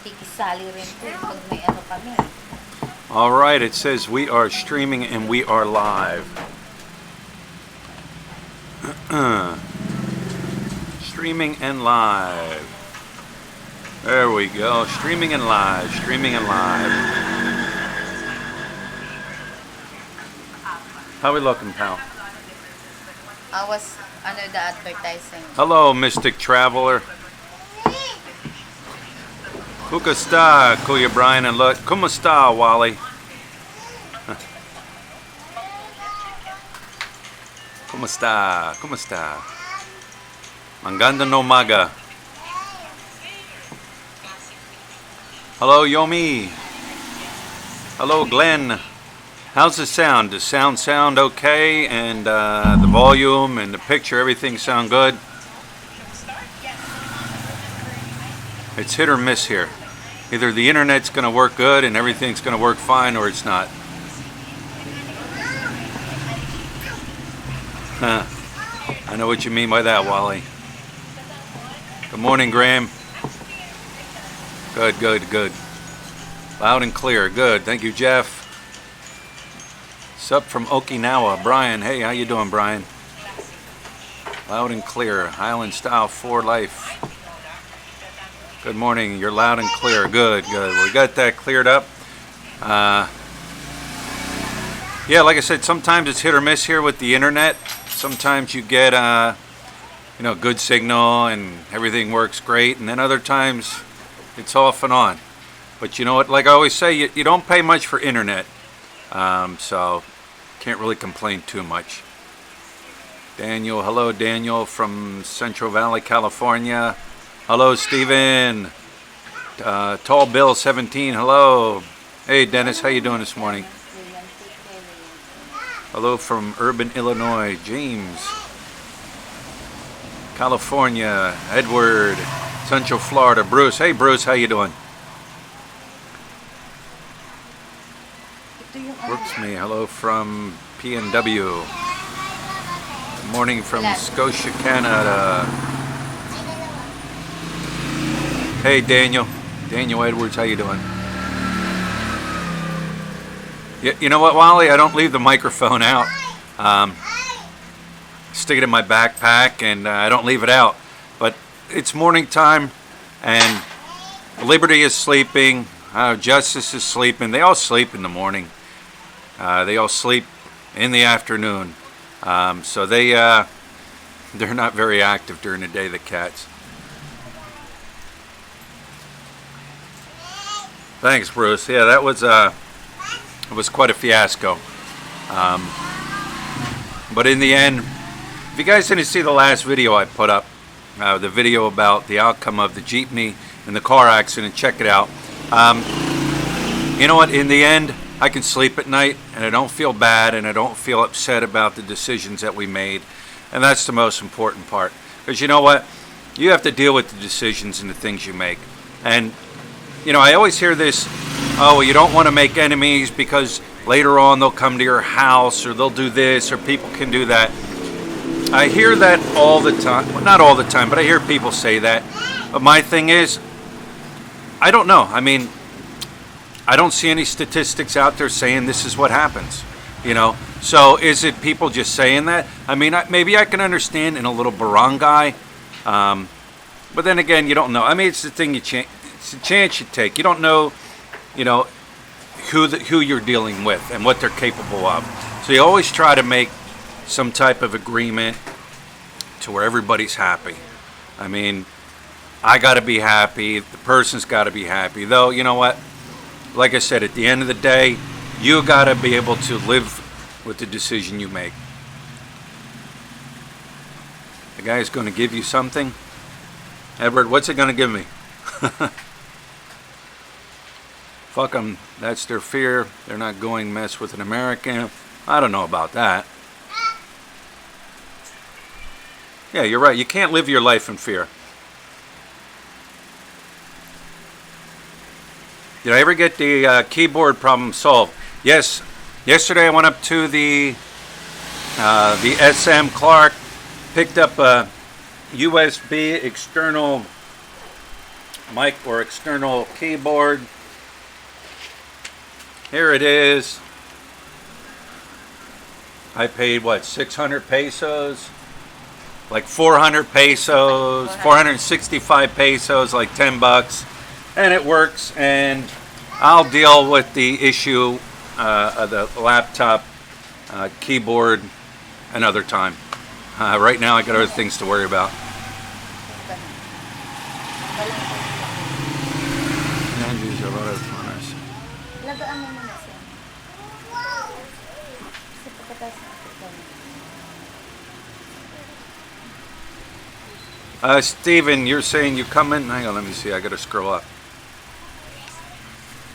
Kikisali rin po pag may ano kami. All right, it says we are streaming and we are live. Streaming and live. There we go. Streaming and live. Streaming and live. How we looking, pal? I was under the advertising. Hello, Mystic Traveler. Kukasta, Kuya Brian, and look. Kumusta, Wally? Kumusta? Kumusta? Magandang umaga. Hello, Yomi. Hello, Glenn. How's the sound? Does sound okay? And the volume and the picture, everything sound good? It's hit or miss here. Either the internet's going to work good and everything's going to work fine, or it's not. I know what you mean by that, Wally. Good morning, Graham. Good, good, good. Loud and clear. Good. Thank you, Jeff. Sup from Okinawa. Brian. Hey, how you doing, Brian? Loud and clear. Highland Style for life. Good morning. You're loud and clear. Good, good. We got that cleared up. Yeah, like I said, sometimes it's hit or miss here with the internet. Sometimes you get, good signal and everything works great, and then other times it's off and on. But you know what? Like I always say, you don't pay much for internet, so can't really complain too much. Daniel, hello, Daniel from Central Valley, California. Hello, Steven. Tall Bill 17, hello. Hey, Dennis, how you doing this morning? Hello from Urban, Illinois. James. California. Edward. Central Florida. Bruce. Hey, Bruce, how you doing? Whoops me. Hello from PNW. Good morning from Scotia, Canada. Hey, Daniel. Daniel Edwards, how you doing? You know what, Wally? I don't leave the microphone out. Stick it in my backpack, and I don't leave it out. But it's morning time, and Liberty is sleeping. Justice is sleeping. They all sleep in the morning. They all sleep in the afternoon. So they're not very active during the day, the cats. Thanks, Bruce. Yeah, that was it was quite a fiasco. But in the end, if you guys didn't see the last video I put up, the video about the outcome of the jeepney and the car accident, check it out. You know what? In the end, I can sleep at night, and I don't feel bad, and I don't feel upset about the decisions that we made. And that's the most important part. Because you know what? You have to deal with the decisions and the things you make. And I always hear this, oh, you don't want to make enemies because later on they'll come to your house, or they'll do this, or people can do that. I hear that all the time. Well, not all the time, but I hear people say that. But my thing is, I don't know. I mean, I don't see any statistics out there saying this is what happens. So is it people just saying that? I mean, maybe I can understand in a little barangay. But then again, you don't know. I mean, it's the thing it's a chance you take. You don't know, who you're dealing with and what they're capable of. So you always try to make some type of agreement to where everybody's happy. I mean, I got to be happy. The person's got to be happy. Though, you know what? Like I said, at the end of the day, you got to be able to live with the decision you make. The guy's going to give you something. Edward, what's it going to give me? Fuck them. That's their fear. They're not going mess with an American. I don't know about that. Yeah, you're right. You can't live your life in fear. Did I ever get the keyboard problem solved? Yes. Yesterday I went up to the SM Clark, picked up a USB external mic or external keyboard. Here it is. I paid what, 600 pesos? Like 400 pesos, 465 pesos, like 10 bucks. And it works, and I'll deal with the issue of the laptop keyboard another time. Right now I got other things to worry about. Lagaan mo muna siya. Kasi pagkatapos na Steven, you're saying you coming? Hang on, let me see. I got to scroll up.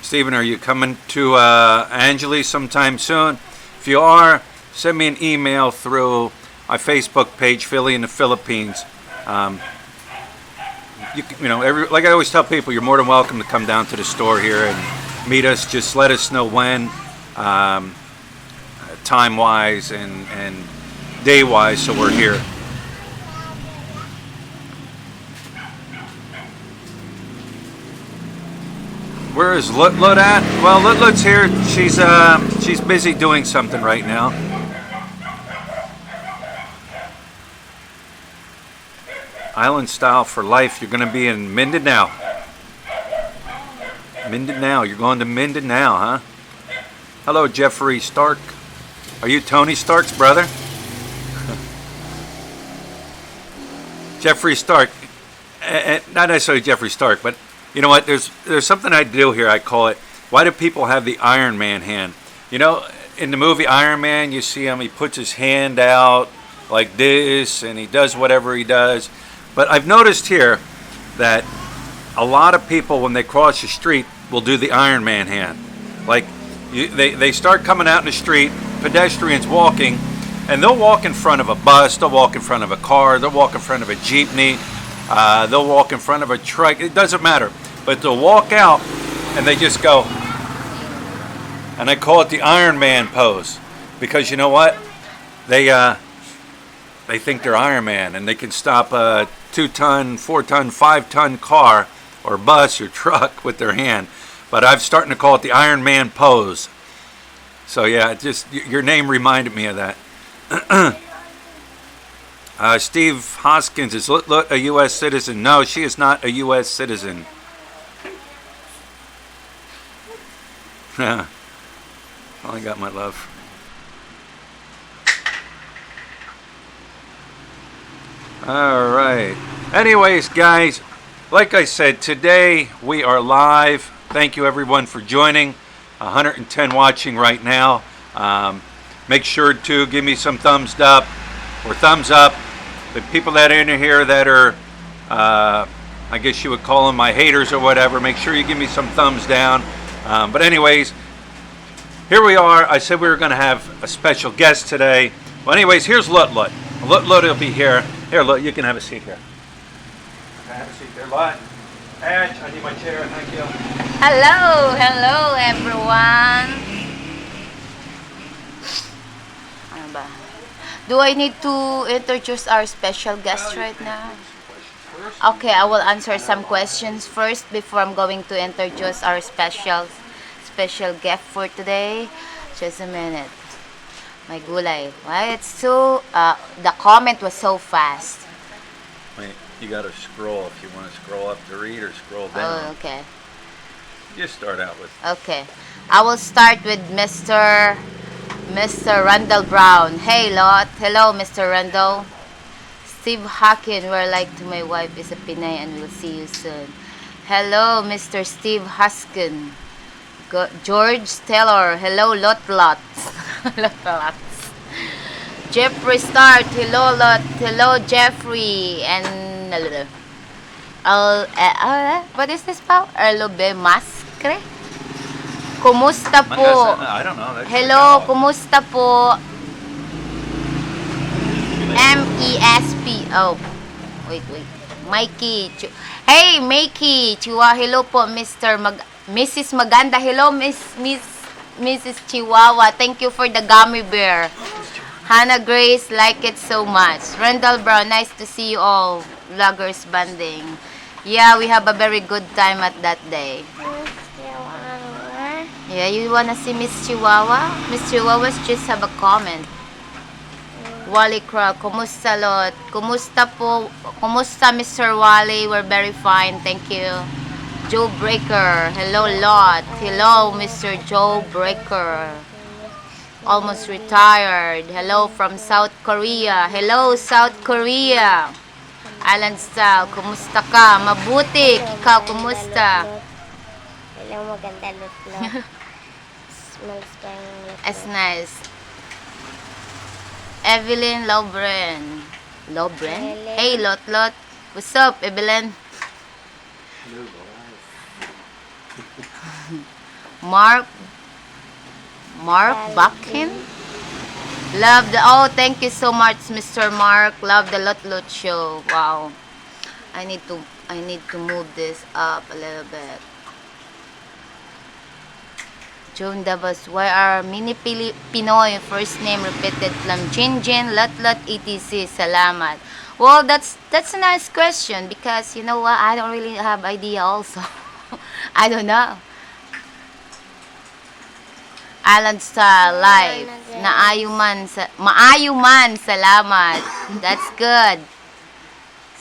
Steven, are you coming to Angeles sometime soon? If you are, send me an email through my Facebook page, Philly in the Philippines. You know, like I always tell people, you're more than welcome to come down to the store here and meet us. Just let us know when, time-wise and day-wise, so we're here. Where is Lut at? Well, Lut's here. She's busy doing something right now. Island style for life. You're going to be in Mindanao. Mindanao. You're going to Mindanao, huh? Hello, Jeffrey Stark. Are you Tony Stark's brother? Jeffrey Stark. Not necessarily Jeffrey Stark, but you know what? There's something I do here. I call it, why do people have the Iron Man hand? You know, in the movie Iron Man, you see him, he puts his hand out like this, and he does whatever he does. But I've noticed here that a lot of people, when they cross the street, will do the Iron Man hand. Like, they start coming out in the street, pedestrians walking, and they'll walk in front of a bus, they'll walk in front of a car, they'll walk in front of a jeepney, they'll walk in front of a truck. It doesn't matter. But they'll walk out, and they just go. And I call it the Iron Man pose. Because you know what? They think they're Iron Man, and they can stop a 2-ton, 4-ton, 5-ton car or bus or truck with their hand. But I'm starting to call it the Iron Man pose. So yeah, just your name reminded me of that. Steve Hoskins, is Lut a U.S. citizen? No, she is not a U.S. citizen. I got my love. All right. Anyways, guys, like I said, today we are live. Thank you, everyone, for joining. 110 watching right now. Make sure to give me some thumbs up or thumbs up. The people that are in here that are, I guess you would call them my haters or whatever, make sure you give me some thumbs down. But anyways, here we are. I said we were going to have a special guest today. Well, anyways, here's Lut. Lut will be here. Here, Lut, you can have a seat here. Have a seat there, Lut. Edge, I need my chair. Thank you. Hello everyone. Ano ba? Do I need to introduce our special guest right now? Okay, I will answer some questions first before I'm going to introduce our special guest for today. Just a minute. My gulay. Why it's so the comment was so fast. Wait, you got to scroll if you want to scroll up to read or scroll down. Oh, okay. Just start out with. Okay. I will start with Mr. Randall Brown. Hey, Lot. Hello, Mr. Randall. Steve Hawkin, we're like to my wife is a Pinay and we'll see you soon. Hello, Mr. Steve Huskin. George Taylor. Hello, Lot. Lot. Jeffrey Start. Hello, Lot. Hello, Jeffrey. And what is this pa? Erlobe Mascre? Kumusta po? I don't know. Hello, kumusta po? MESP. Oh, wait. Mikey. Hey, Mikey. Chihuahua. Hello po, Mrs. Maganda. Hello, Mrs. Chihuahua. Thank you for the gummy bear. Hannah Grace, like it so much. Randall Brown, nice to see you all. Vloggers banding. Yeah, we have a very good time at that day. Yeah, you wanna see Miss Chihuahua? Miss Chihuahua's just have a comment. Wally Crow, kumusta Lot? Kumusta po? Kumusta Mr. Wally? We're very fine, thank you. Joe Breaker, hello Lot. Hello Mr. Joe Breaker. Almost retired. Hello from South Korea. Hello South Korea. Island Style, kumusta ka? Mabuti. Ikaw, kumusta? Hello, maganda Lot. Smells pa yung Lot. As nice. Evelyn Lobren. Lobren? Evelyn. Hey, Lot. What's up, Evelyn? Mark Buckin? Love the, oh, thank you so much, Mr. Mark. Love the Lot show. Wow. I need to move this up a little bit. June Davos, why are mini Pinoy first name repeated from Jinjin, Lot, etc. Salamat. Well, that's a nice question because you know what? I don't really have idea also. I don't know. Island Style Life. Maayuman. Salamat. That's good.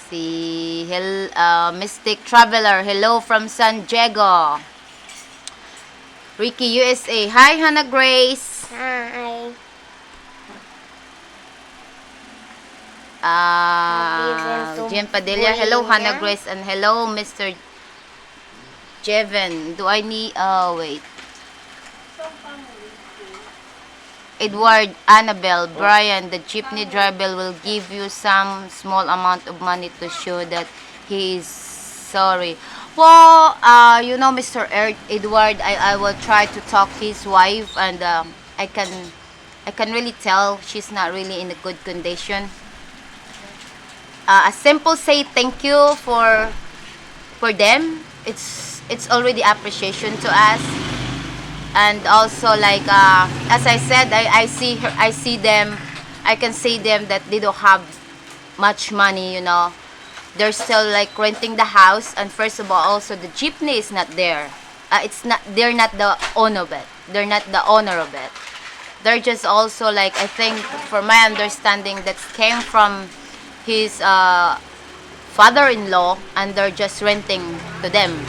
See, Mystic Traveler. Hello from San Diego. Ricky USA. Hi, Hannah Grace. Hi. Jen Padilla. Hello, Hannah Grace. And hello, Mr. Jeven. Do I need... Oh, wait. Edward, Annabelle, Brian, the jeepney driver will give you some small amount of money to show that he is sorry. Well, you know, Mr. Edward, I will try to talk his wife, and I can really tell she's not really in a good condition. A simple say thank you for them. It's already appreciation to us. And also, like as I said, I see them. I can see them that they don't have much money, you know. They're still like renting the house, and first of all, also the jeepney is not there. They're not the owner of it. They're not the owner of it. They're just also like, I think, for my understanding, that came from his father-in-law, and they're just renting to them,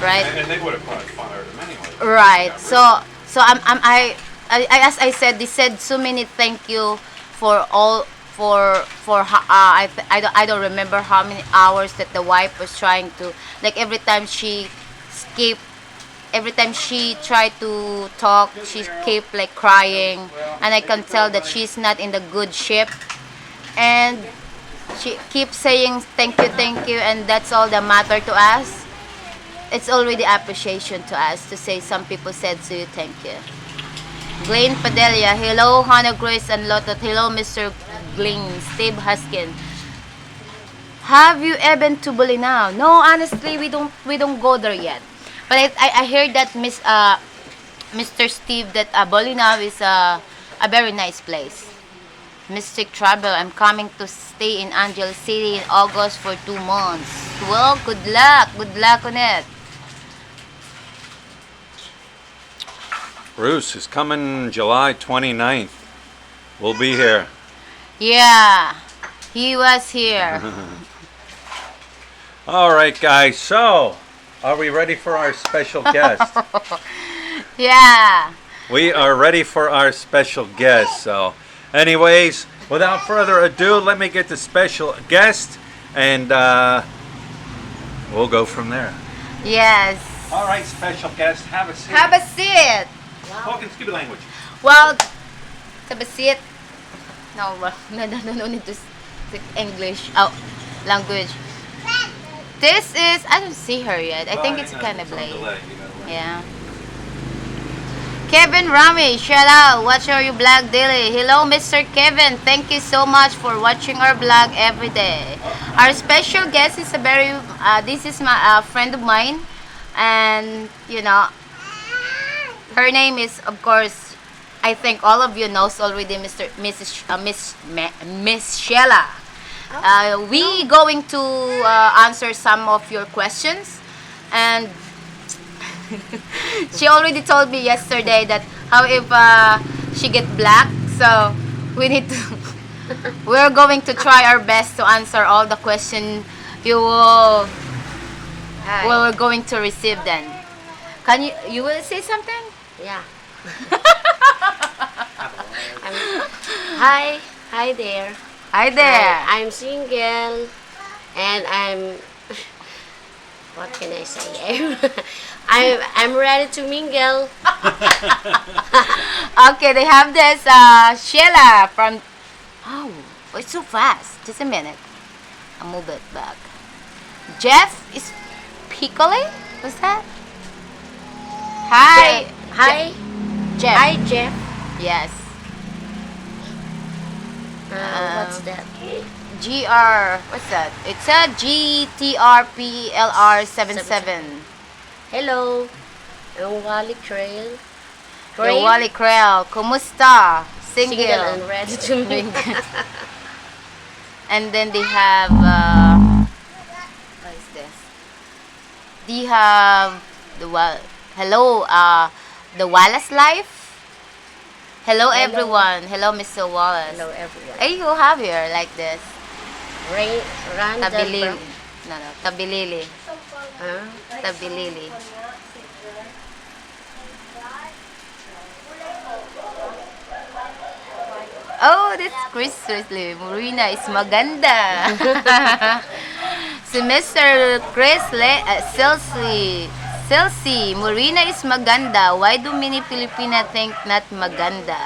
right? And they would have probably fired him anyway. Right. So I as I said, they said so many thank you for all I don't remember how many hours that the wife was trying to, like, every time she tried to talk, she kept like crying, and I can tell that she's not in the good shape, and she keeps saying thank you, and that's all that matter to us. It's already appreciation to us to say some people said to you thank you. Glenn Padilla, hello Hannah Grace and Lotot, hello Mr. Glenn, Steve Huskin. Have you ever been to Bolinao? No, honestly, we don't go there yet. But I heard that Mr. Steve, that Bolinao is a very nice place. Mystic Travel, I'm coming to stay in Angel City in August for 2 months. Well, good luck on it. Bruce is coming July 29th. We'll be here. Yeah, he was here. All right, guys. So, are we ready for our special guest? Yeah. We are ready for our special guest. So, anyways, without further ado, let me get the special guest, and we'll go from there. Yes. All right, special guest, have a seat. Have a seat. Talk in Skippy language. Well, have a seat. No need to speak English. Oh, language. This is, I don't see her yet. I think it's kind of late. Yeah. Kevin Rami, shout out. Watch our blog daily. Hello, Mr. Kevin. Thank you so much for watching our blog every day. Our special guest is this is my friend of mine, and you know, her name is, of course, I think all of you knows already, Miss Sheila. We going to answer some of your questions, and she already told me yesterday that how if she get black, so we need to. We're going to try our best to answer all the questions you will. Hi. Well, we're going to receive then. Can you will say something? Yeah. Hi. Hi there. Hi there. I'm single. And I'm... What can I say? I'm ready to mingle. Okay, they have this Sheila from. Oh, it's so fast. Just a minute. I'll move it back. Jeff is Piccoli? What's that? Hi. Hi. Jeff. Hi, Jeff. Yes. What's that? What's that? It's a GTRPLR77. Hello. I'm Wally Trail. The Wally Krell. Kumusta? Single Single. and ready to mingle. And then they have what is this? They have hello the Wallace Life. Hello everyone. Hello Mr. Wallace. Hello, everyone. Hey, you have here like this. Randall Tabilili. Brown. No, Tabilili. Huh? Tabilili. Oh, that's Chris Wesley. Marina is maganda. Si Mr. Chris Celsi, Marina is maganda. Why do many Filipina think not maganda?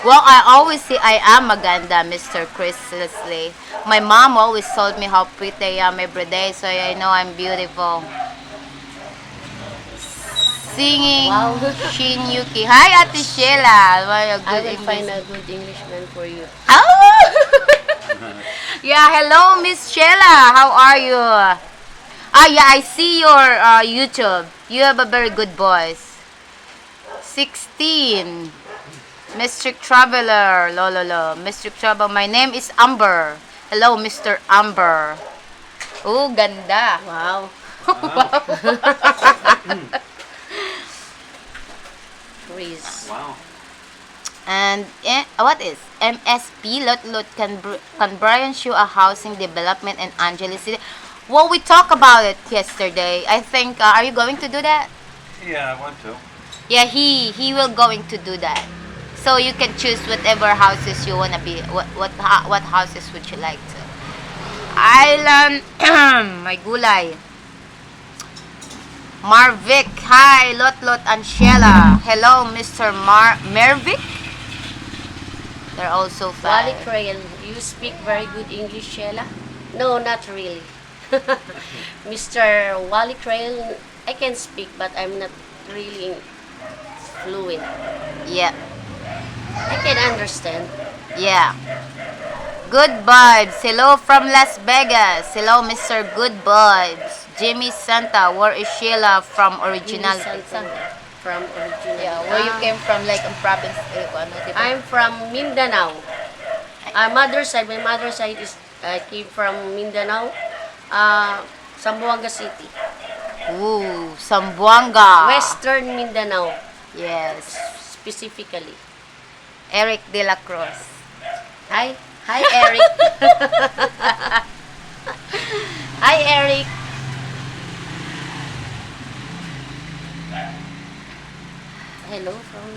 Well, I always say I am maganda, Mr. Chris Celsi. My mom always told me how pretty I am every day, so I know I'm beautiful. Singing Wow. Shin Yuki. Hi, Ate Sheila. What a I good will English. find a good Englishman for you. Oh! Yeah, hello, Miss Sheila. How are you? Yeah, I see your YouTube. You have a very good voice. 16. Mystic Traveler. Lololo. Mystic Traveler. My name is Amber. Hello, Mr. Amber. Oh, ganda. Wow. Chris. Wow. And what is MSP? Lot can Brian show a housing development in Angeles City? Well, we talked about it yesterday. I think. Are you going to do that? Yeah, I want to. Yeah, he will going to do that. So you can choose whatever houses you wanna be. What houses would you like to? Island. My gulay. Marvic. Hi, Lot and Sheila. Hello, Mr. Mervic. They're also Wally fine. Trail. You speak very good English, Sheila? No, not really. Mr. Wally Trail, I can speak, but I'm not really fluent. Yeah. I can understand. Yeah. Good vibes. Hello from Las Vegas. Hello, Mr. Good vibes. Jimmy Santa. Where is Sheila from original? From original. Yeah, where you came from, like in province. I'm from Mindanao. My mother's side is came from Mindanao, Zamboanga City, Ooh, Zamboanga. Western Mindanao, Yes. specifically. Eric De La Cruz. Hi, Eric. Hi, Eric. Hello from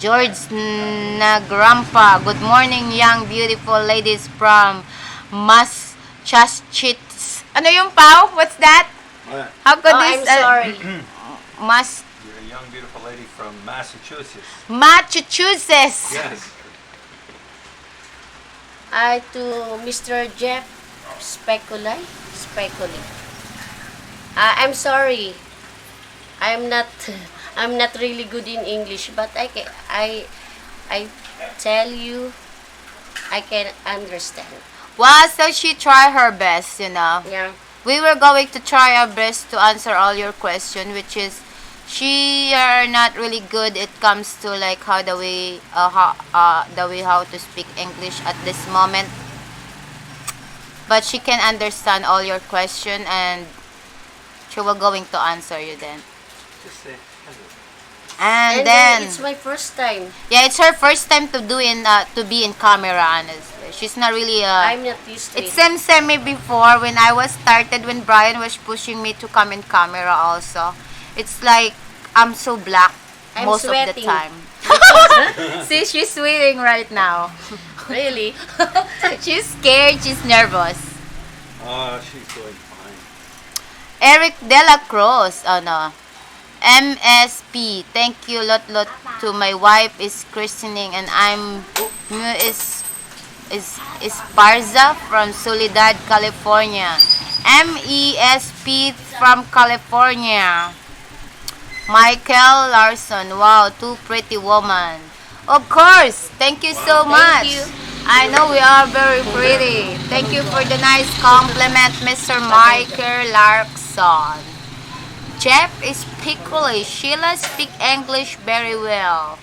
George Nagrampa. Good morning, young beautiful ladies from Massachusetts. Ano yung pau? What's that? What? How could Oh, this? I'm sorry. Mas You're a young, beautiful lady from Massachusetts. Massachusetts. Yes. To Mr. Jeff Speculi. I'm sorry. I'm not really good in English, but I tell you, I can understand. Well, so she tried her best, you know. Yeah. We were going to try our best to answer all your question, which is she are not really good. It comes to like how the way how to speak English at this moment. But she can understand all your question and she will going to answer you then. Just say hello. And, And then it's my first time. yeah, it's her first time to be in camera. Honestly, she's not really. I'm not used to It it. same me before when I was started when Brian was pushing me to come in camera also. It's like I'm so black I'm most of the sweating. time. See, she's sweating right now. Really? She's scared. She's nervous. She's doing fine. Eric De La Cruz. Oh no. MSP. Thank you lot to my wife is christening and I'm is Parza from Soledad, California. MESP from California. Michael Larson. Wow, two pretty women. Of course. Thank you so much. you. I know we are very pretty. Thank you for the nice compliment, Mr. Michael Larson. Jeff is pickly. Sheila speak English very well.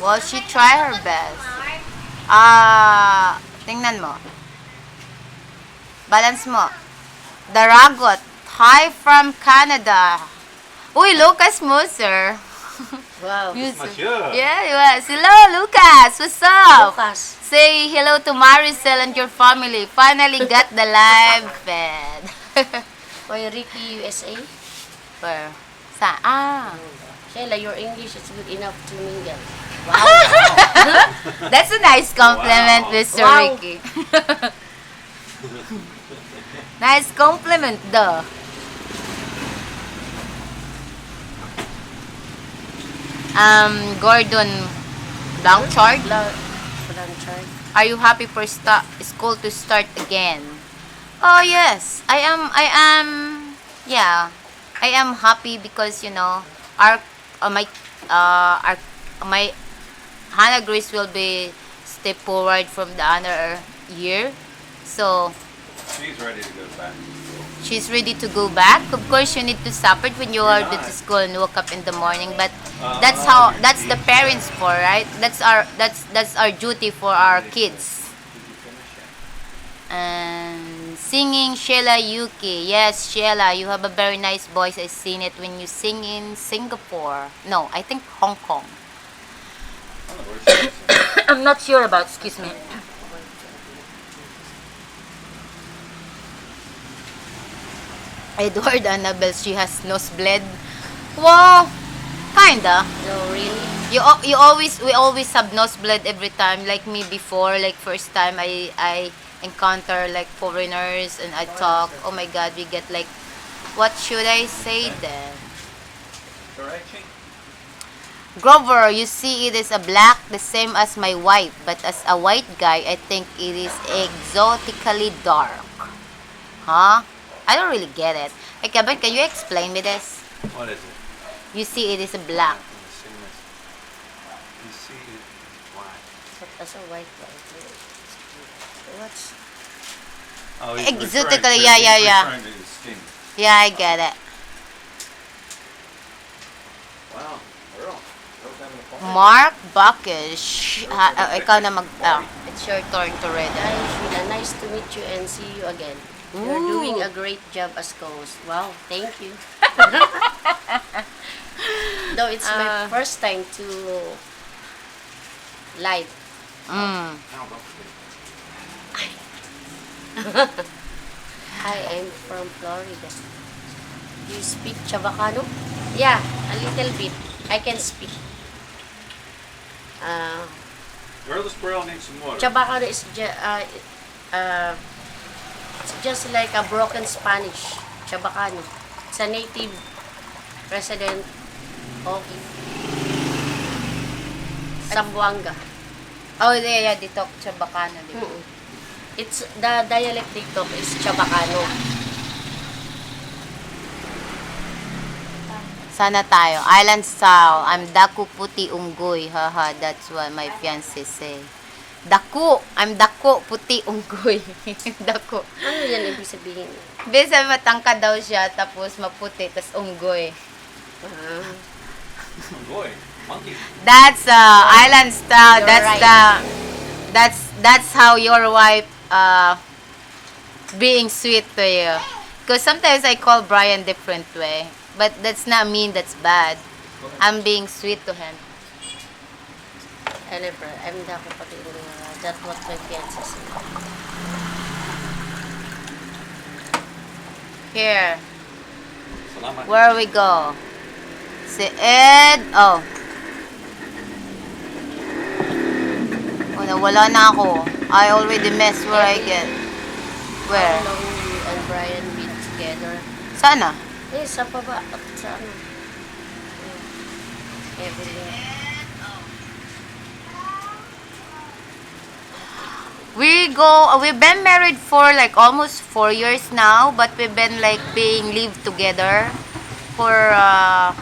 Well, she try her best. Tingnan mo. Balance mo. Daragot. Hi from Canada. Uy, Lucas Moser. Wow. Monsieur. Yeah, yes. Hello, Lucas. What's up? Lucas. Say hello to Maricel and your family. Finally got the live fed. Oy, Ricky, USA. Where? Sa? Sheila, your English is good enough to mingle. That's a nice compliment, Wow. Mr. Wow. Ricky. Nice compliment, though. Gordon Blanchard, Blanchard. are you happy for school to start again? Oh yes, I am. Yeah, I am happy because our my Hannah Grace will be step forward from the other year, so She's ready to go back to school. she's ready to go back. Of course, you need to suffer when you are to school and wake up in the morning. But that's the parents for, right? That's our duty for our kids. And singing Sheila Yuki. Yes, Sheila, you have a very nice voice. I've seen it when you sing in Singapore. No, I think Hong Kong. I'm not sure about. Excuse me. Edward Annabelle, she has nosebleed. Wow, kinda. No, really? We always have nosebleed every time. Like me before, like first time I encounter like foreigners and I talk. Oh my God, we get like, what should I say then? Grover, you see, it is a black, the same as my wife, but as a white guy, I think it is exotically dark. Huh? I don't really get it. Hey, Kevin, can you explain me this? What is it? You see, it is a black. You see it is black. As a white guy. What's... Oh, he's Exotically, referring to- yeah. he's referring to his skin. Yeah, I get it. Wow, girl. Mark Bacchus. Ikaw na it's your turn to read. Hi, Sheila. Nice to meet you and see you again. You're Ooh. doing a great job as co-host. Wow, thank you. Though it's my first time to live. Mm. Hi, I'm from Florida. Do you speak Chavacano? Yeah, a little bit. I can speak. Girl, this girl needs some water. Chavacano is it's just like a broken Spanish. Chavacano. It's a native resident of Zamboanga. Oh, yeah, dito, Chabacano, di ba? It's the dialect they talk is Chavacano. Sana tayo. Island style. I'm Daku Puti Unggoy. Haha, that's what my fiancé say. Daku. I'm Daku Puti Unggoy. Daku. Ano yan ibig sabihin? Bisa matangkad daw siya, tapos maputi, tapos unggoy. Oh, boy, monkey. That's island style. You're That's right. That's how your wife being sweet to you. Because sometimes I call Brian different way, but that's not mean that's bad. I'm being sweet to him. Ever, I'm hindi ako pati that's what my fiancé said. Here, where we go? Si Ed. Oh. Oh, nawala na ako. I already messed where I get. Where? How long you and Brian been together? Sana? Eh, sa baba. At sa ano? Evelyn. We've been married for like almost 4 years now, but we've been like being lived together for a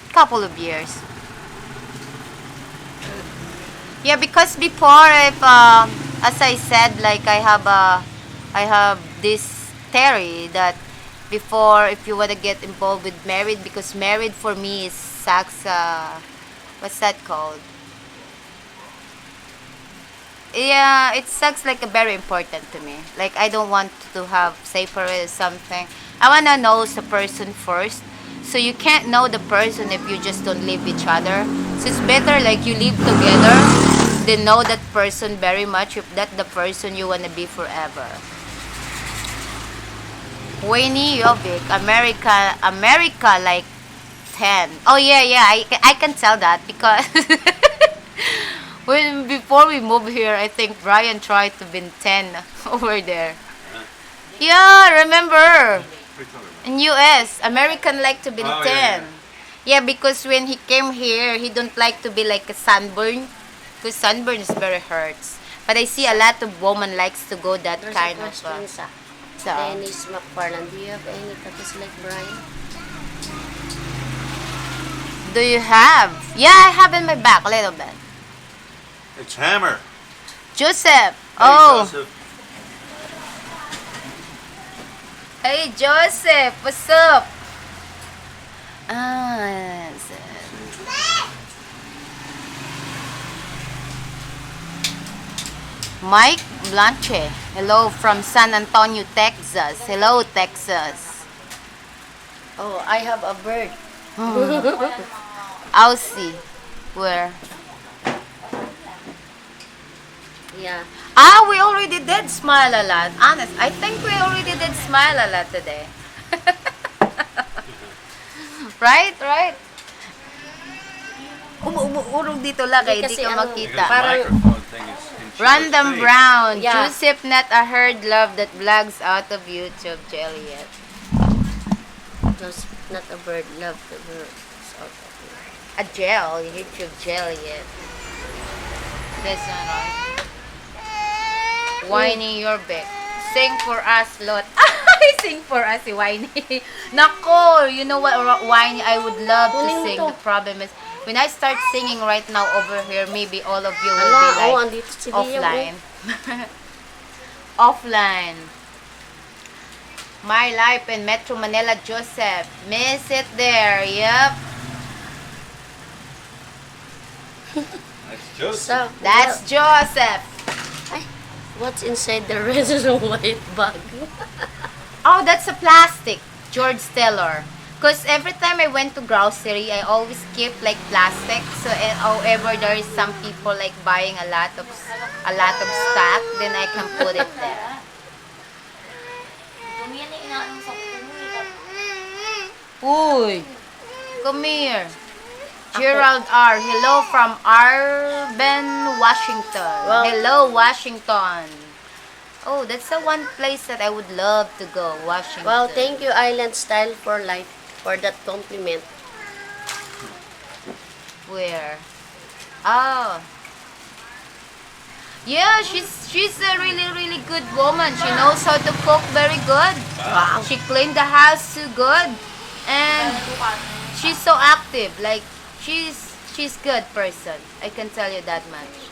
couple of years. Yeah, because before, if as I said, like I have this theory that before, if you want to get involved with married, because married for me is sucks. What's that called? Yeah, it sucks like very important to me. Like I don't want to have separate something. I wanna know the person first. So you can't know the person if you just don't live each other. So it's better like you live together than know that person very much if that the person you wanna be forever. Wayne Jovic, America like 10. Oh yeah, I can tell that because before we moved here, I think Brian tried to be 10 over there. Yeah, remember? In US, American like to be 10. Yeah, because when he came here, he don't like to be like a sunburn. Because sunburn is very hurts. But I see a lot of women likes to go that There's kind a of... question sa so, Dennis McFarland. Do you have any tattoos like Brian? do you have? Yeah, I have in my back a little bit. It's Hammer. Joseph. Hey, Oh. Joseph. Hey, Joseph. What's up? Ah, Mike Blanche. Hello from San Antonio, Texas. Hello, Texas. Oh, I have a bird. Aussie. Where? Yeah. Ah, we already did smile a lot. Honest, I think we already did smile a lot today. Right? Urong dito lang Hindi kaya di kasi ka ano, makita. parang- Microphone thing is in Random face. Brown. Yeah. Joseph not a herd love that vlogs out of YouTube, Juliet. Just not a bird. Love the bird. A gel, YouTube Juliet. This one, right? Whiny your back. Sing for us, Lot. Sing for us, si Whiny. Nako, you know what, Whiny, I would love to Kunin mo sing. to. The problem is, when I start singing right now over here, maybe all of you will Ala, be like andito si Liam. offline. Offline. My life in Metro Manila, Joseph. Miss it there. Yep. That's Joseph. So, That's Joseph. what's inside the red and white bag? Oh, that's a plastic. George Taylor. Because every time I went to grocery, I always keep like plastic. So, however, there is some people like buying a lot of stock, then I can put it there. Uy, come here. Gerald R. Hello from Arben, Washington. Wow. Hello, Washington. Oh, that's the one place that I would love to go, Washington. Wow, thank you, Island Style for Life, for that compliment. Where? Oh. Yeah, she's a really good woman. She knows how to cook very good. Wow. She cleaned the house so good, and she's so active. Like she's good person. I can tell you that much.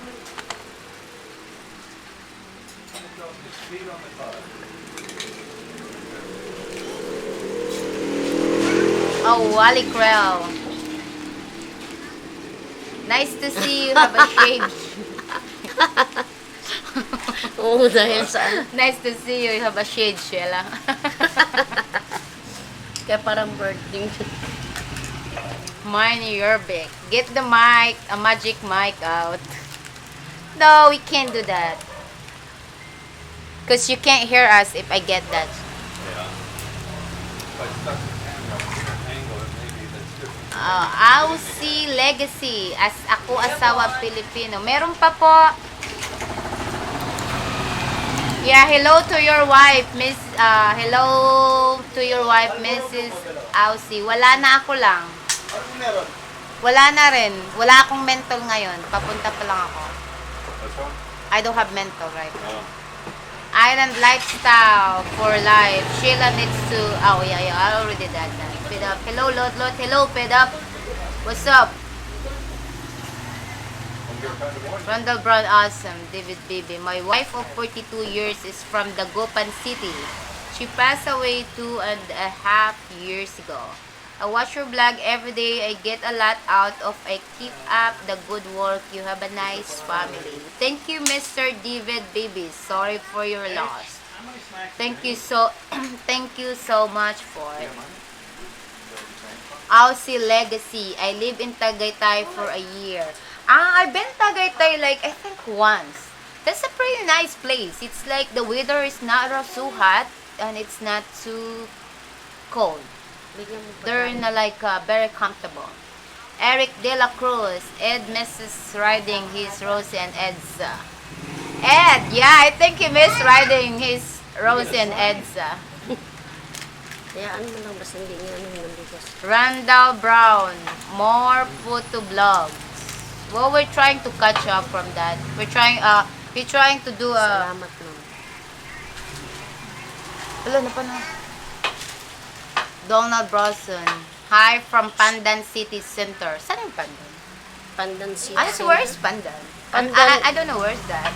Oh, Wally Krell. Nice to see you have a shave. Oo, dahil sa Nice to see you. You have a shade, Sheila. kaya parang birding. Mine, you're big. Get the mic, a magic mic out. No, we can't do that. Because you can't hear us if I get that. Yeah. If I stuck the camera at a different angle, it maybe that's different. I'll see legacy. As ako asawa Filipino. Meron pa po. Yeah, hello to your wife, Miss. Hello to your wife, Mrs. Aussie. Wala na ako lang. Wala na rin. Wala akong mental ngayon. Papunta pa lang ako. That's one? I don't have mental right now. No. Island lifestyle for life. Sheila needs to. Oh yeah, I already did that. Pid up. Hello, Lot. Hello, Pid up. What's up? Randall Brown, awesome. David Baby. My wife of 42 years is from Dagupan City. She passed away 2.5 years ago. I watch your vlog every day. I get a lot out of it. Keep up the good work. You have a nice family. Thank you, Mr. David Baby. Sorry for your loss. Thank you so much for it. Aussie Legacy. I live in Tagaytay for a year. I've been Tagaytay like I think once. That's a pretty nice place. It's like the weather is not so hot and it's not too cold. They're in a, like very comfortable. Eric De La Cruz. Ed misses riding his Rosie and Edsa. Ed, yeah, I think he missed riding his Rosie and Edsa. Kaya ano mo lang basta hindi niya ano yung bigas. Randall Brown. More photo vlogs. Well, we're trying to catch up from that. We're trying to do a... Salamat nun. Wala na pa na. Donald Bronson. Hi from Pandan City Center. Saan yung Pandan? Pandan City. Where's Pandan? Pandan. I don't know where's that.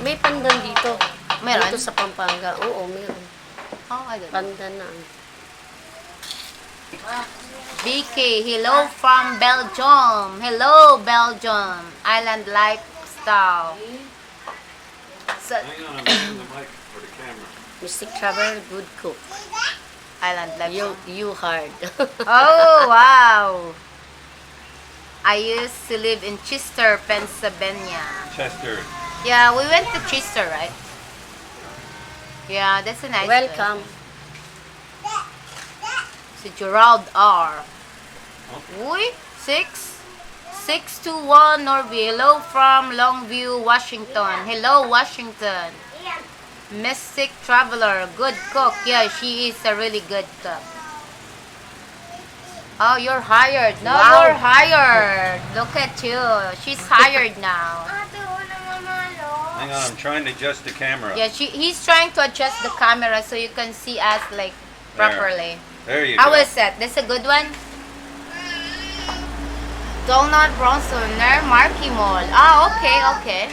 May pandan dito. Meron? Dito sa Pampanga. Oo, meron. Oh, I don't know. Pandan na. BK, hello from Belgium. Hello, Belgium. Island lifestyle. So, Hang on, I'm using the mic for the camera. Mystic Traveler, good cook. island lifestyle. You hard. Oh, wow. I used to live in Chester, Pennsylvania. Chester. Yeah, we went to Chester, right? Yeah, that's a nice place. Welcome. Si Gerald R. Uy, 621 Norby. Hello from Longview, Washington. Hello, Washington. Mystic Traveler, good cook. Yeah, she is a really good cook. Oh, you're hired. No, Wow. you're hired. Look at you. She's hired now. Hang on, I'm trying to adjust the camera. Yeah, he's trying to adjust the camera so you can see us like properly. There you How go. is that? That's a good one? Donald Bronson, near Marquee Mall. Ah, okay.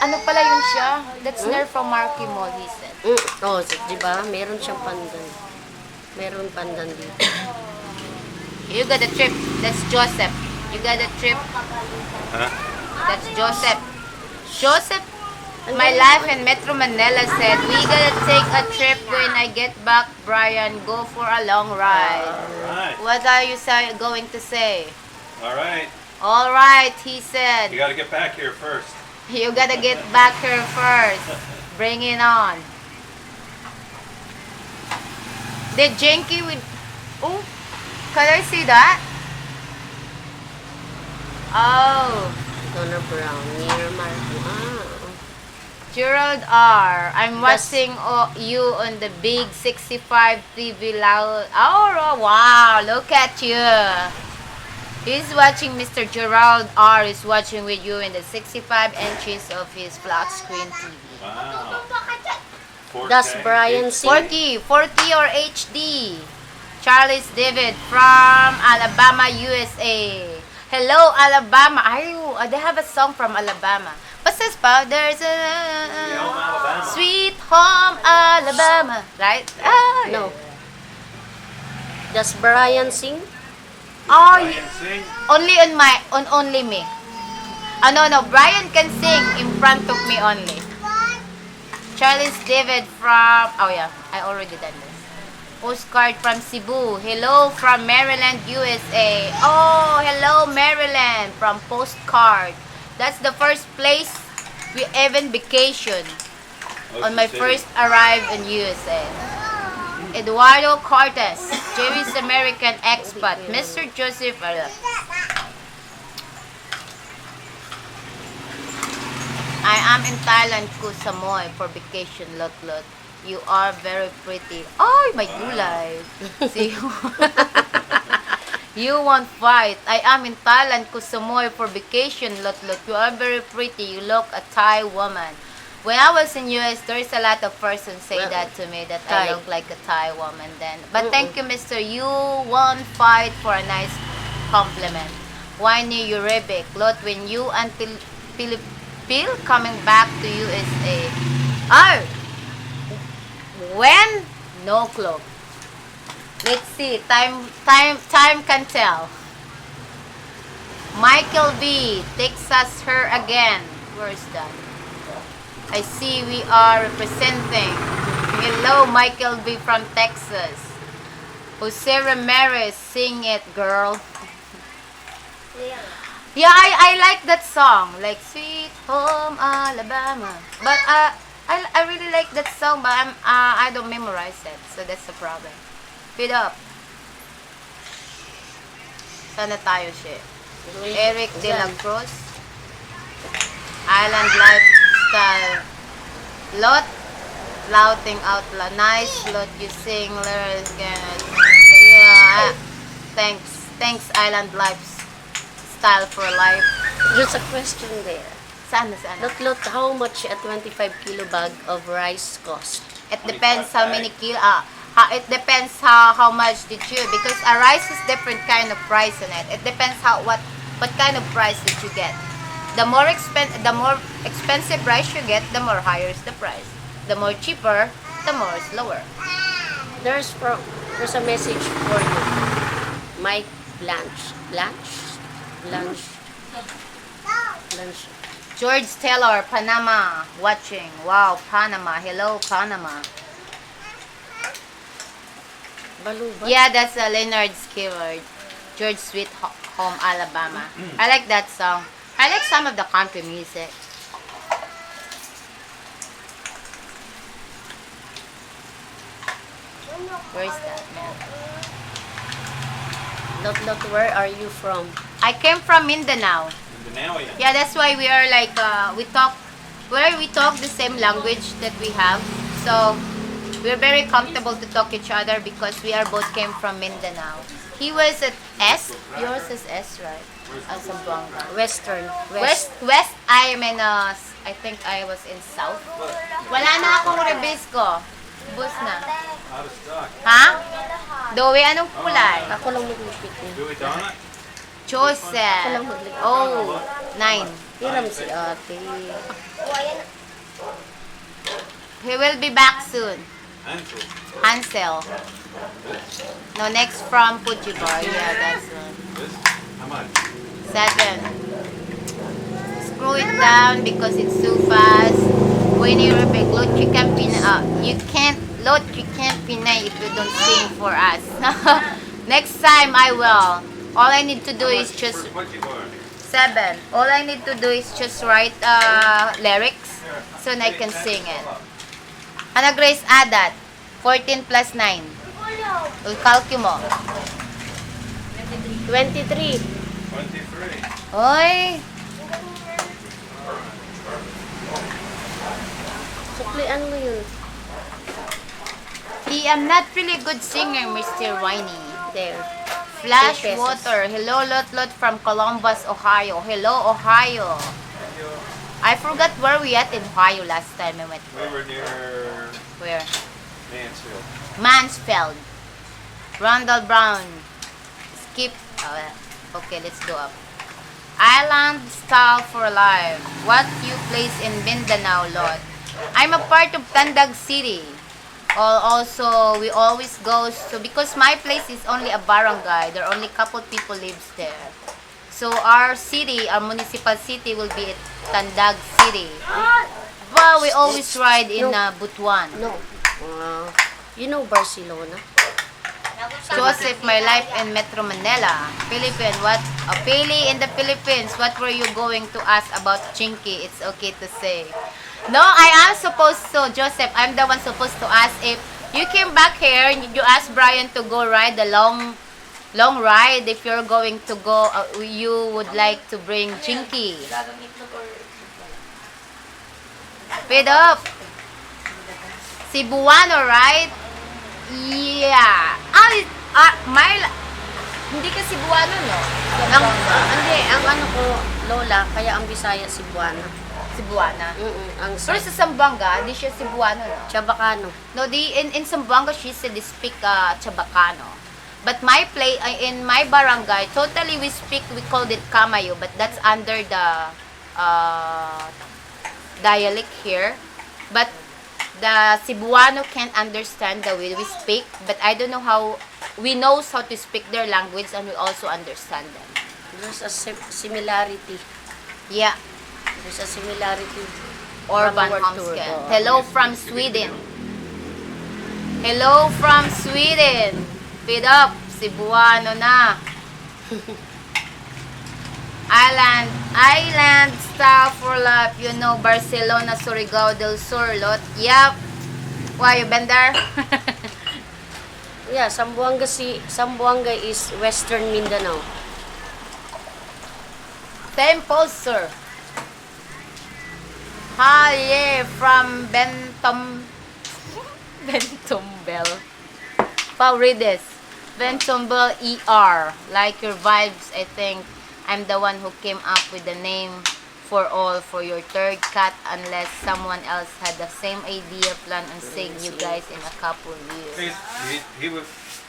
Ano pala yun siya? That's near from Marquee Mall, he said. Oh, di ba? Meron siyang pandan. Meron pandan dito. You got a trip. That's Joseph. You got a trip. Huh? That's Joseph. Joseph, my life in Metro Manila said, we gotta take a trip when I get back, Brian. Go for a long ride. Alright. What are you going to say? Alright. All right, he said. You gotta get back here first. You gotta get back here first. Bring it on. Did Jenky with... Oh, can I see that? Oh. Donna Brown, near Marco. Gerald R. I'm watching you on the big 65 TV loud. Oh, wow. Look at you. He's watching Mr. Gerald R. is watching with you in the 65 inches of his flat screen TV. Wow. 4K. Does Brian sing? 4K or HD. Charles David from Alabama, USA. Hello, Alabama. They have a song from Alabama. What's this, pa? There's a Alabama. Sweet Home Alabama, right? Ah, No. Does Brian sing? Oh, Brian sing? only on only me. No. Brian can sing in front of me only. Charles David from... Oh, yeah. I already done this. Postcard from Cebu. Hello from Maryland, USA. Oh, hello, Maryland. From Postcard. That's the first place we even vacation. On my first arrive in USA. Eduardo Cortez. Jewish American expat. Mr. Joseph... I am in Thailand, Koh Samui for vacation, lot. You are very pretty. Oh, my gulay. See you. You won't fight. I am in Thailand, Koh Samui for vacation, lot. You are very pretty. You look a Thai woman. When I was in US, there's a lot of persons say that to me that I look like a Thai woman then. But thank you, Mr. You won't fight for a nice compliment. Why new Uribic? Lot, when you and Phil coming back to USA. Oh! When? No clue. Let's see. Time can tell. Michael B. Texas her again. Where's that? I see we are representing. Hello, Michael B. from Texas. Jose Ramirez, sing it, girl. Yeah, I like that song. Like, Sweet Home Alabama. But, I really like that song, but I don't memorize it, so that's the problem. Speed up. Sana tayo siya. Eric De La Cruz. Island Lifestyle. Lot. Flouting out la. Nice, Lot. You sing lyrics. Yeah. Thanks, Island Lifestyle for life. There's a question there. Saan? Lot, how much a 25 kilo bag of rice cost? It depends how many kilo. It depends how much did you, because a rice is different kind of price in it. It depends what kind of price did you get. The more expensive rice you get, the more higher is the price. The more cheaper, the more is lower. There's a message for you. Mike Blanche. George Taylor, Panama, watching. Wow, Panama. Hello, Panama. Baluba? Yeah, that's a Leonard Skinner. George Sweet Home, Alabama. I like that song. I like some of the country music. Where is that, man? Lot, where are you from? I came from Mindanao. Yeah, that's why we are like, we talk the same language that we have. So, we're very comfortable to talk each other because we are both came from Mindanao. He was at S. Yours is S, right? Zamboanga. Western. West, I am in, I think I was in South. Wala na akong release ko. Bus na. Ha? Doe, anong kulay? Ako lang maglipit eh. Joseph. Oh, 9. Hiram si ate. He will be back soon. Hansel. No, next from Pujibar. Yeah, that's one. 7. Screw it down because it's too fast. When you're big, Lot, you can't pinay if you don't sing for us. Next time I will. All I need to do is just 7. All I need to do is just write lyrics so I can sing it. Ana Grace, add that. 14 plus 9. Calculate mo. 23. Oy. Suklian mo yun. I'm not really a good singer, Mr. Whiny. There. Flash 2 pesos. Water. Hello, Lot from Columbus, Ohio. Hello, Ohio. I forgot where we at in Ohio last time I went. We were near Where? Mansfield. Mansfield. Randall Brown. Skip. Okay, let's go up. Island Style for Life. What you place in Mindanao, Lot? I'm a part of Tandag City. Also, we always go because my place is only a barangay. There are only couple people lives there. So our city, our municipal city will be at Tandag City. But we always ride in Butuan. No. You know Barcelona? Joseph, my life in Metro Manila. Philippine, Philly in the Philippines, what were you going to ask about Chinky? It's okay to say. No, I am supposed to, Joseph, I'm the one supposed to ask if you came back here and you asked Brian to go ride the long ride. If you're going to go, you would like to bring Chinky. Speed up. Cebuano, right? Yeah. Hindi ka Cebuano, no? Hindi, ang ano ko, Lola, kaya ang Bisaya, Cebuana. Cebuana. Ang Pero sa Zamboanga, di siya Cebuano, no? Chabacano. No, in Zamboanga, she said they speak Chabacano. But in my barangay, totally we called it Kamayo, but that's under the dialect here. But the Cebuano can't understand the way we speak, but I don't know how we know how to speak their language and we also understand them. There's a similarity. Yeah. There's a similarity. Orban Homsken. Hello from Sweden. Hello from Sweden. Feed up. Cebuano na. Island style for life. You know, Barcelona, Surigao del Sur, lot. Yep. Why, you been there? Yeah, Zamboanga is Western Mindanao. Temple, sir. Hi, yeah, from Bentombel. Paurides. Bentombel ER. Like your vibes, I think. I'm the one who came up with the name for your third cat, unless someone else had the same idea, plan on seeing you guys in a couple of years.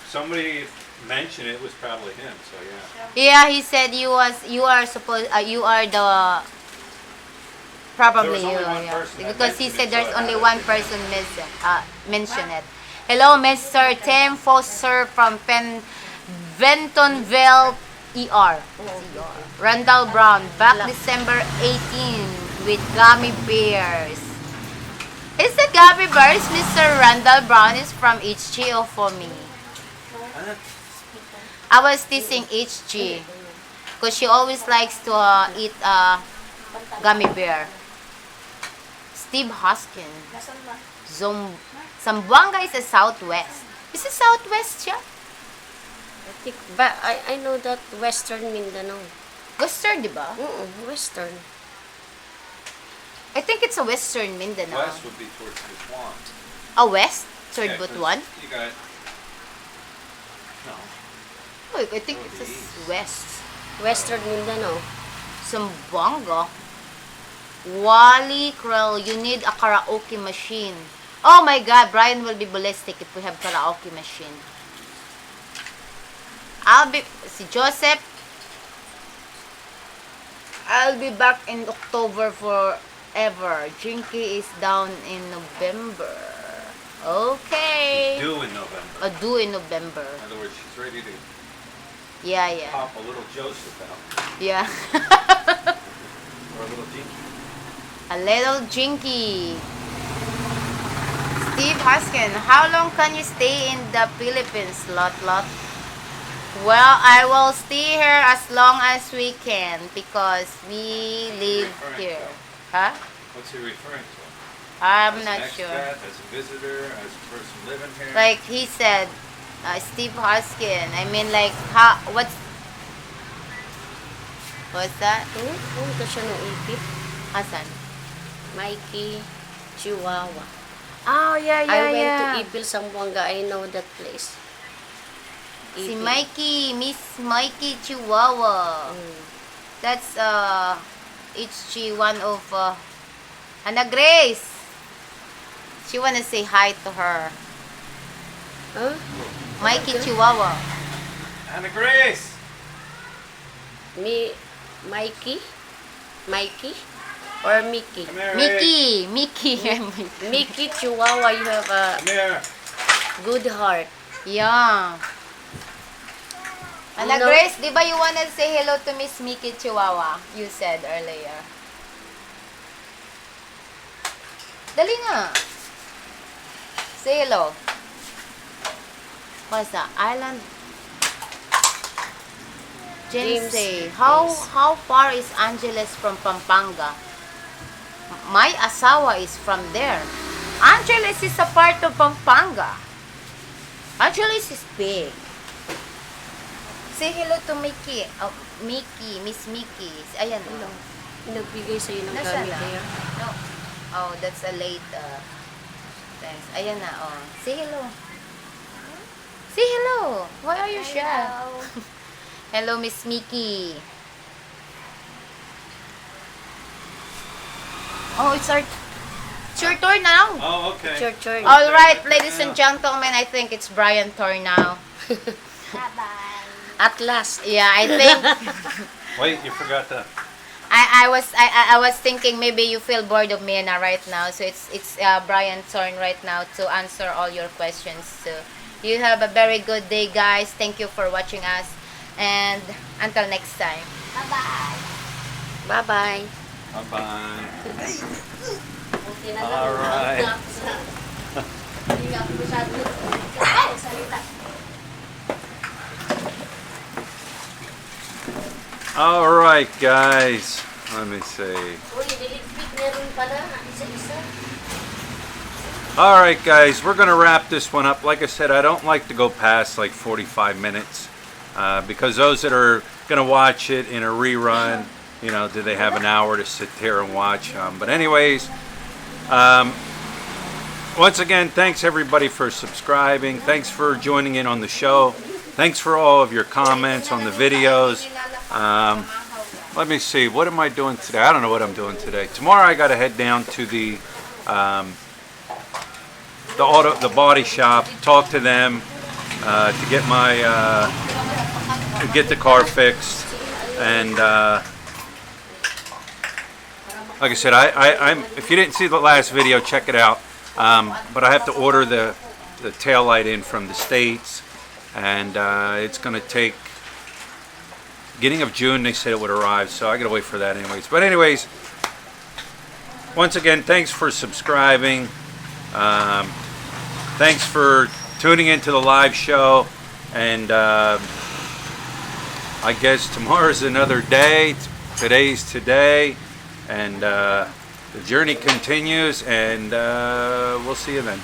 Somebody mentioned it was probably him, so yeah. Yeah, he said you are the probably There was you, only one yeah. person that Because he mentioned said it, there's so I only had one person mention it. Hello, Mr. Tim Foster from Bentonville ER. Randall Brown, back December 18 with gummy bears. Is the gummy bears Mr. Randall Brown is from HG or for me? I was teasing HG because she always likes to eat gummy bear. Steve Hoskin. Zamboanga is a southwest. Is it southwest siya? I think, but I know that Western Mindanao. Western, di ba? Western. I think it's a western Mindanao. West would be towards Butuan. A west? Toward Yeah, 'cause Butuan? You got no. Oh, I think it's a west. Western Mindanao. Zamboanga. Wally Krell, you need a karaoke machine. Oh my God, Brian will be ballistic if we have karaoke machine. Si Joseph, I'll be back in October forever. Jinky is down in November. Okay. Due in November. Due in November. In other words, she's ready to Yeah. pop a little Joseph out. Yeah. Or a little Jinky. A little Jinky. Steve Hoskin, how long can you stay in the Philippines, Lot? Well, I will stay here as long as we can because we live here. Huh? What's he referring to? I'm As not an sure. expat, as a visitor, as a person living here? Like he said, Steve Hoskin. I mean, like, what's that? Punta siya ng ipit. Asan? Mikey, Chihuahua. Oh, yeah. I went to Ipil, Zamboanga. I know that place. Si Ipil. Mikey, Miss Mikey Chihuahua. That's HG, one of Ana Grace. She wanna say hi to her. Huh? Mikey Chihuahua. Anna Grace! Mikey? Or Mickey? Come here, Ray. Mickey. Mickey Chihuahua, you have a Come here. good heart. Yeah. Ana No. Grace, di ba you wanna say hello to Miss Mickey Chihuahua? You said earlier. Dali nga. Say hello. What's that? Island? James, James, say, yes. how far is Angeles from Pampanga? My asawa is from there. Angeles is a part of Pampanga. Angeles is big. Say hello to Mickey. Oh, Mickey, Miss Mickey. Ayan. Hello. Nagbigay sa'yo ng Nasaan gamit na? niya. No. Oh, that's a late. Thanks. Ayan na. Oh. Say hello. Say hello. Why are you shy? Hello. Hello, Miss Mickey. Oh, it's your turn now. Oh, okay. It's your turn. All right, ladies and gentlemen, I think it's Brian's turn now. Bye-bye. At last. Yeah, I think Wait, you forgot that. I was thinking maybe you feel bored of me right now, so it's Brian's turn right now to answer all your questions. So you have a very good day, guys. Thank you for watching us, and until next time. Bye-bye. Bye-bye. Bye-bye. Okay na lang. Alright. Hindi nga ako masyado. Ay, salita. All right, guys. Let me see. Uy, niligpit meron pala. Isa-isa. All right, guys. We're gonna wrap this one up. Like I said, I don't like to go past like 45 minutes because those that are gonna watch it in a rerun, you know, do they have an hour to sit there and watch? But anyways, once again, thanks everybody for subscribing. Thanks for joining in on the show. Thanks for all of your comments on the videos. Let me see, what am I doing today? I don't know what I'm doing today. Tomorrow I got to head down to the body shop, talk to them to get my to get the car fixed, and like I said, I'm if you didn't see the last video, check it out. But I have to order the tail light in from the States, and it's going to take beginning of June. They said it would arrive, so I got to wait for that anyways. But anyways, once again, thanks for subscribing. Thanks for tuning into the live show, and I guess tomorrow's another day. Today's today, and the journey continues, and we'll see you then.